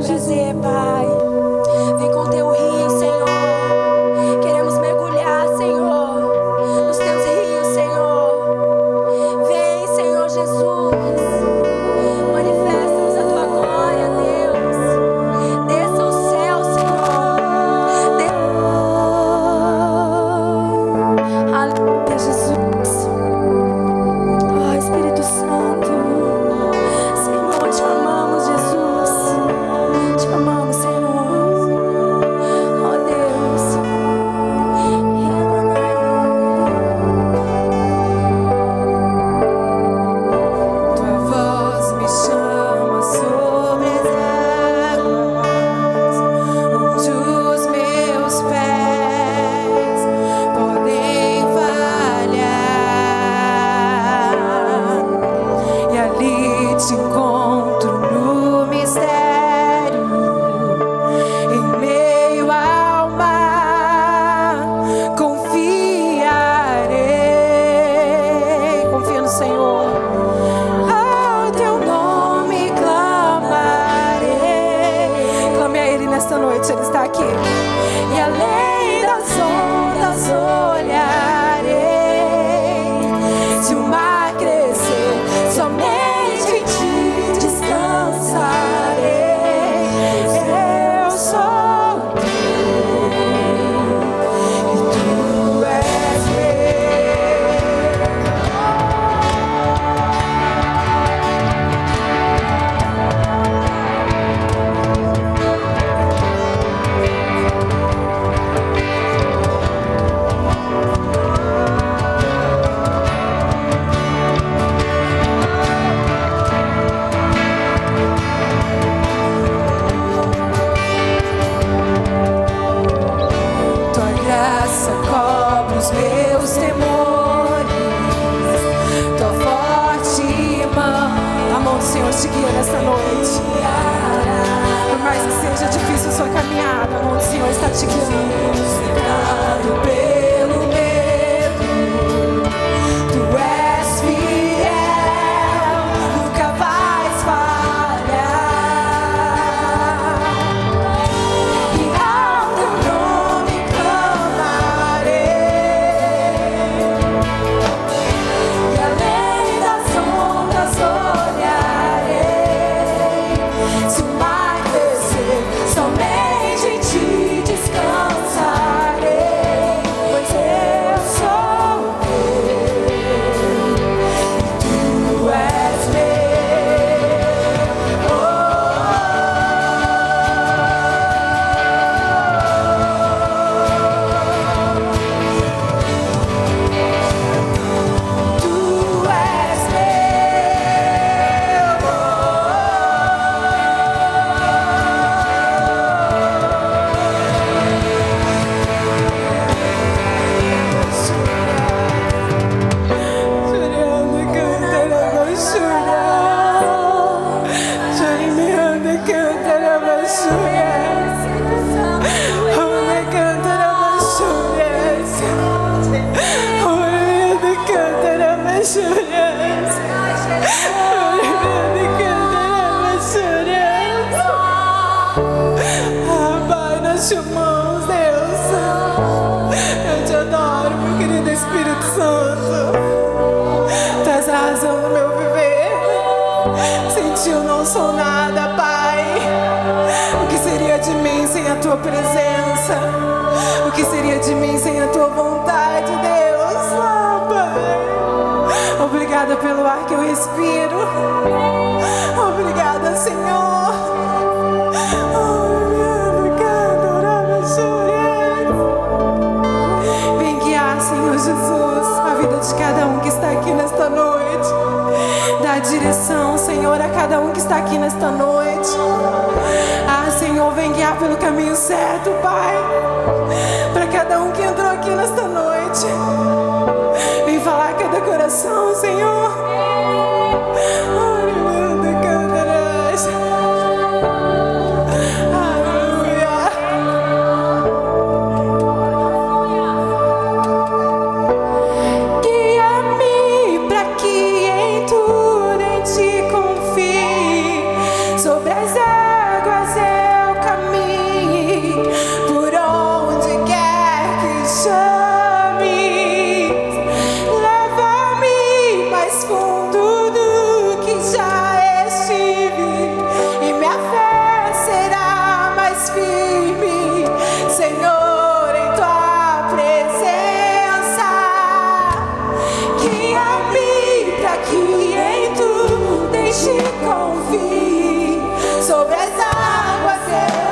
queremos dizer, Pai, vem com teu rio, Senhor. Queremos mergulhar, Senhor, nos teus rios, Senhor. Vem, Senhor Jesus. Manifesta-nos a tua glória, Deus. Desça o céu, Senhor. Aleluia, Jesus. Oh, Espírito Santo. Senhor, te amamos, Jesus. Te amamos, Senhor. Oh, Deus. Tua voz me chama sobre as águas, onde os meus pés podem falhar, e ali te encontro no mistério, em meio ao mar. Confiarei, confia no Senhor. Ao teu nome clamarei. Clame a Ele nesta noite, Ele está aqui. E além das ondas olharei. Se o mar crescer, somente em ti descansarei. Eu sou teu e tu és Tua graça cobre os meus temores, tua forte mão. A mão do Senhor te guia nesta noite. Por mais que seja difícil a sua caminhada, a mão do Senhor está te guiando. Cegado pelo medo, tu és fiel, nunca vais falhar. E ao teu nome clamarei, e além das ondas olharei. Se o mar crescer, somente em ti descansarei, pois eu sou teu e tu és meu. Tu és Pai, nós te amamos, Deus. Eu te adoro, meu querido Espírito Santo. Tu és a razão do meu viver. Sem ti eu não sou nada, Pai. O que seria de mim sem a tua presença? O que seria de mim sem a tua vontade, Deus? Ah, Pai. Obrigada pelo ar que eu respiro. Obrigada, Senhor. Vem guiar, Senhor Jesus, a vida de cada um que está aqui nesta noite. Dá direção, Senhor, a cada um que está aqui nesta noite. Ah, Senhor, vem guiar pelo caminho certo, Pai, para cada um que entrou aqui nesta noite. Vem falar a cada coração, Senhor. Guia-me para que em tudo em ti confie. Sobre as águas você.